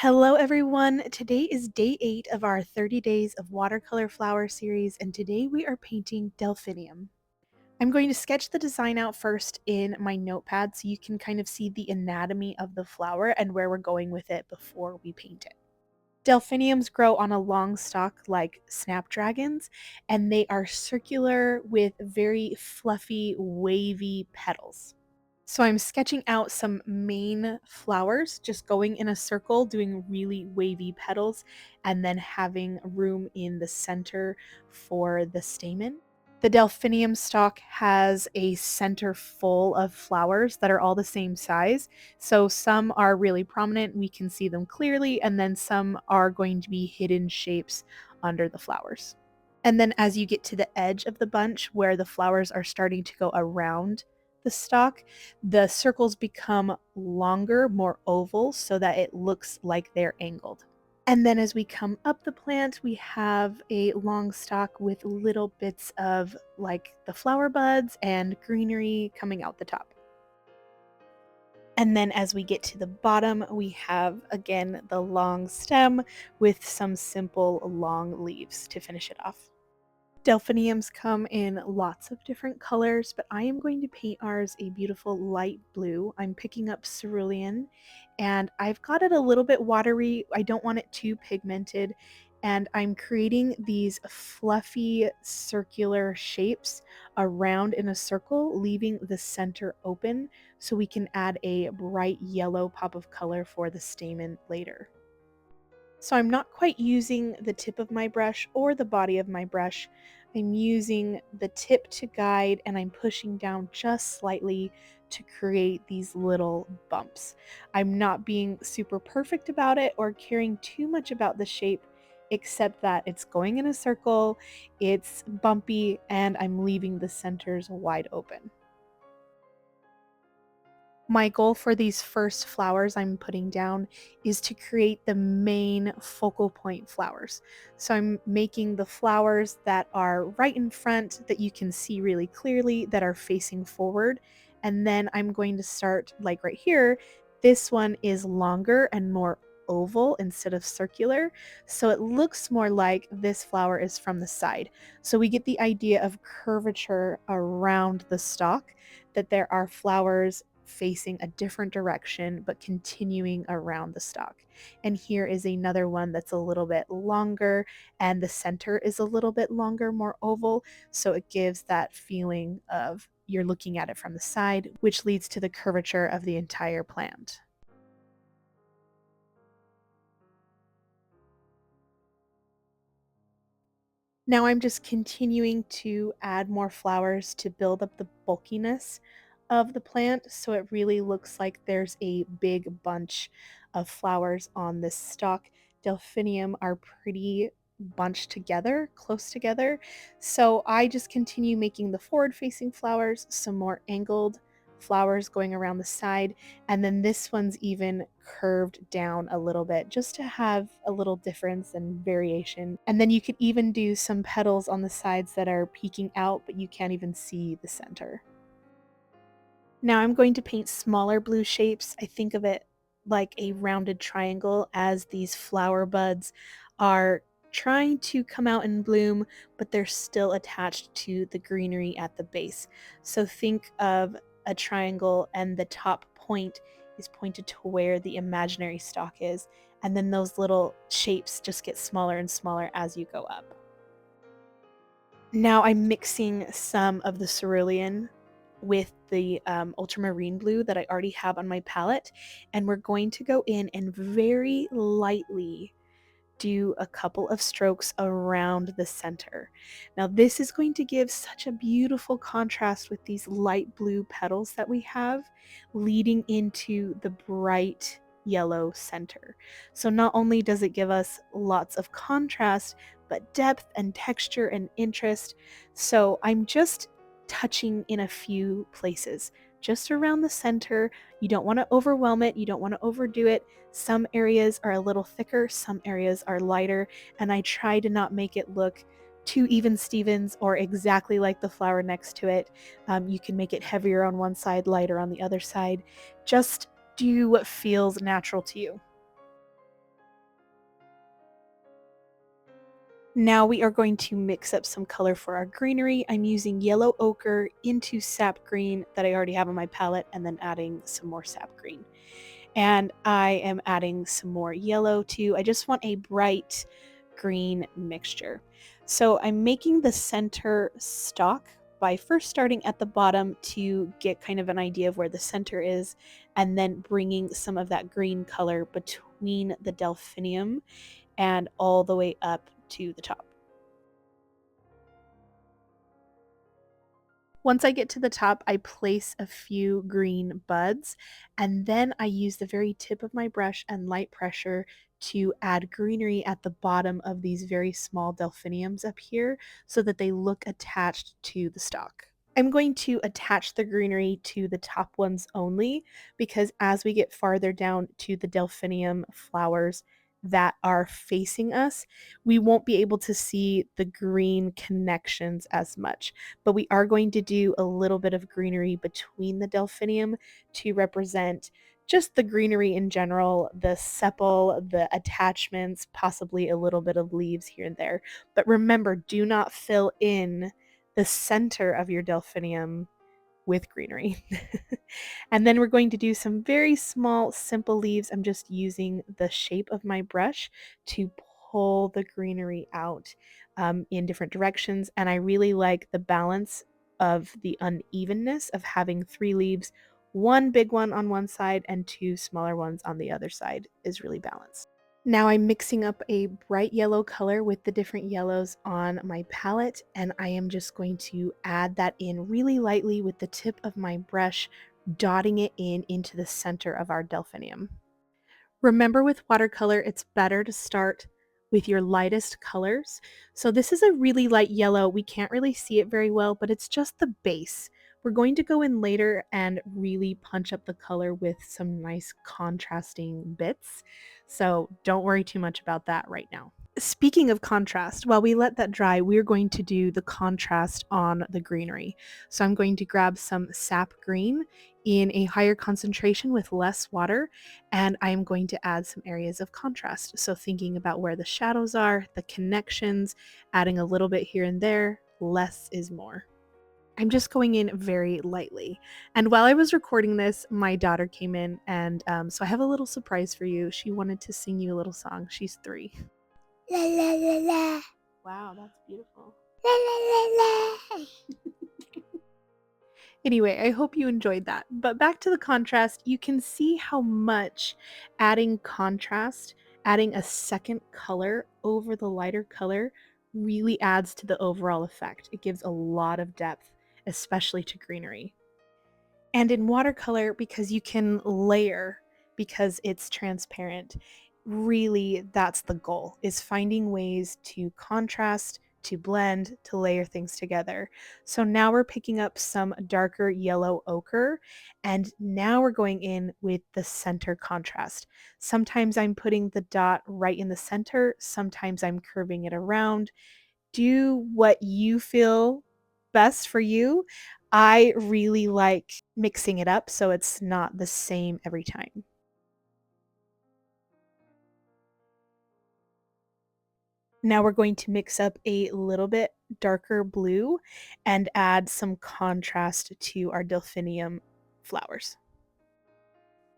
Hello, everyone. Today is day 8 of our 30 days of watercolor flower series, and today we are painting delphinium. I'm going to sketch the design out first in my notepad so you can kind of see the anatomy of the flower and where we're going with it before we paint it. Delphiniums grow on a long stalk like snapdragons, and they are circular with very fluffy, wavy petals. So I'm sketching out some main flowers, just going in a circle, doing really wavy petals, and then having room in the center for the stamen. The delphinium stalk has a center full of flowers that are all the same size. So some are really prominent, we can see them clearly, and then some are going to be hidden shapes under the flowers. And then as you get to the edge of the bunch where the flowers are starting to go around the stalk, the circles become longer, more oval, so that it looks like they're angled. And then as we come up the plant, we have a long stalk with little bits of like the flower buds and greenery coming out the top. And then as we get to the bottom, we have again the long stem with some simple long leaves to finish it off. Delphiniums come in lots of different colors, but I am going to paint ours a beautiful light blue. I'm picking up cerulean, and I've got it a little bit watery. I don't want it too pigmented, and I'm creating these fluffy circular shapes around in a circle, leaving the center open so we can add a bright yellow pop of color for the stamen later. So I'm not quite using the tip of my brush or the body of my brush. I'm using the tip to guide, and I'm pushing down just slightly to create these little bumps. I'm not being super perfect about it or caring too much about the shape, except that it's going in a circle, it's bumpy, and I'm leaving the centers wide open. My goal for these first flowers I'm putting down is to create the main focal point flowers. So I'm making the flowers that are right in front that you can see really clearly that are facing forward. And then I'm going to start like right here. This one is longer and more oval instead of circular. So it looks more like this flower is from the side. So we get the idea of curvature around the stalk, that there are flowers facing a different direction but continuing around the stalk. And here is another one that's a little bit longer, and the center is a little bit longer, more oval, so it gives that feeling of you're looking at it from the side, which leads to the curvature of the entire plant. Now I'm just continuing to add more flowers to build up the bulkiness of the plant so it really looks like there's a big bunch of flowers on this stalk. Delphinium are pretty bunched together, close together. So I just continue making the forward facing flowers, some more angled flowers going around the side, and then this one's even curved down a little bit just to have a little difference and variation. And then you could even do some petals on the sides that are peeking out, but you can't even see the center. Now I'm going to paint smaller blue shapes. I think of it like a rounded triangle as these flower buds are trying to come out and bloom, but they're still attached to the greenery at the base. So think of a triangle, and the top point is pointed to where the imaginary stalk is, and then those little shapes just get smaller and smaller as you go up. Now I'm mixing some of the cerulean with the ultramarine blue that I already have on my palette, and we're going to go in and very lightly do a couple of strokes around the center. Now this is going to give such a beautiful contrast with these light blue petals that we have leading into the bright yellow center. So not only does it give us lots of contrast, but depth and texture and interest. So I'm just touching in a few places, just around the center. You don't want to overwhelm it, you don't want to overdo it. Some areas are a little thicker, some areas are lighter, and I try to not make it look too even Stevens or exactly like the flower next to it. You can make it heavier on one side, lighter on the other side. Just do what feels natural to you. Now we are going to mix up some color for our greenery. I'm using yellow ochre into sap green that I already have on my palette, and then adding some more sap green. And I am adding some more yellow too. I just want a bright green mixture. So I'm making the center stalk by first starting at the bottom to get kind of an idea of where the center is, and then bringing some of that green color between the delphinium and all the way up to the top. Once I get to the top, I place a few green buds, and then I use the very tip of my brush and light pressure to add greenery at the bottom of these very small delphiniums up here so that they look attached to the stalk. I'm going to attach the greenery to the top ones only because as we get farther down to the delphinium flowers that are facing us, we won't be able to see the green connections as much. But we are going to do a little bit of greenery between the delphinium to represent just the greenery in general, the sepal, the attachments, possibly a little bit of leaves here and there. But remember, do not fill in the center of your delphinium with greenery. And then we're going to do some very small, simple leaves. I'm just using the shape of my brush to pull the greenery out in different directions. And I really like the balance of the unevenness of having 3 leaves, one big one on one side and 2 smaller ones on the other side is really balanced. Now I'm mixing up a bright yellow color with the different yellows on my palette, and I am just going to add that in really lightly with the tip of my brush, dotting it in into the center of our delphinium. Remember with watercolor, it's better to start with your lightest colors. So this is a really light yellow. We can't really see it very well, but it's just the base. We're going to go in later and really punch up the color with some nice contrasting bits. So don't worry too much about that right now. Speaking of contrast, while we let that dry, we're going to do the contrast on the greenery. So I'm going to grab some sap green in a higher concentration with less water, and I'm going to add some areas of contrast. So thinking about where the shadows are, the connections, adding a little bit here and there, less is more. I'm just going in very lightly. And while I was recording this, my daughter came in, and so I have a little surprise for you. She wanted to sing you a little song. She's 3. La la la la. Wow, that's beautiful. La la la la. Anyway, I hope you enjoyed that. But back to the contrast, you can see how much adding contrast, adding a second color over the lighter color really adds to the overall effect. It gives a lot of depth, especially to greenery. And in watercolor, because you can layer, because it's transparent, really that's the goal, is finding ways to contrast, to blend, to layer things together. So now we're picking up some darker yellow ochre, and now we're going in with the center contrast. Sometimes I'm putting the dot right in the center, sometimes I'm curving it around. Do what you feel best for you. I really like mixing it up so it's not the same every time. Now we're going to mix up a little bit darker blue and add some contrast to our delphinium flowers.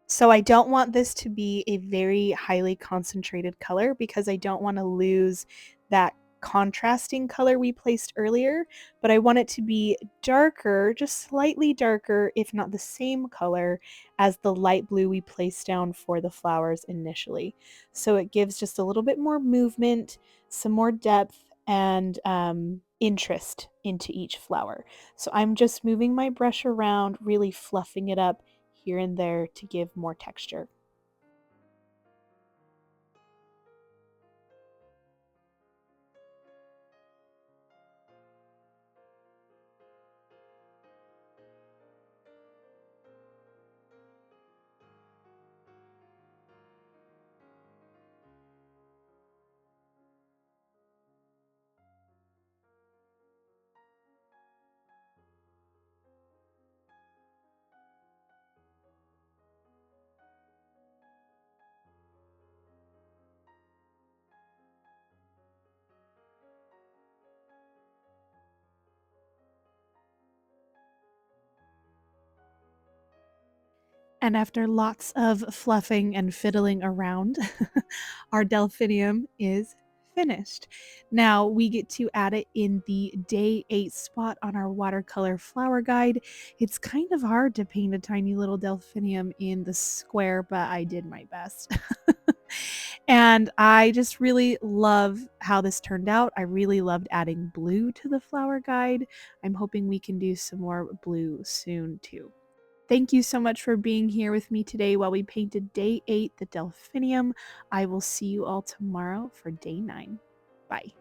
So I don't want this to be a very highly concentrated color because I don't want to lose that contrasting color we placed earlier, but I want it to be darker, just slightly darker, if not the same color as the light blue we placed down for the flowers initially. So it gives just a little bit more movement, some more depth, and interest into each flower. So I'm just moving my brush around, really fluffing it up here and there to give more texture. And after lots of fluffing and fiddling around, our delphinium is finished. Now we get to add it in the day 8 spot on our watercolor flower guide. It's kind of hard to paint a tiny little delphinium in the square, but I did my best. And I just really love how this turned out. I really loved adding blue to the flower guide. I'm hoping we can do some more blue soon too. Thank you so much for being here with me today while we painted day 8, the delphinium. I will see you all tomorrow for day 9. Bye.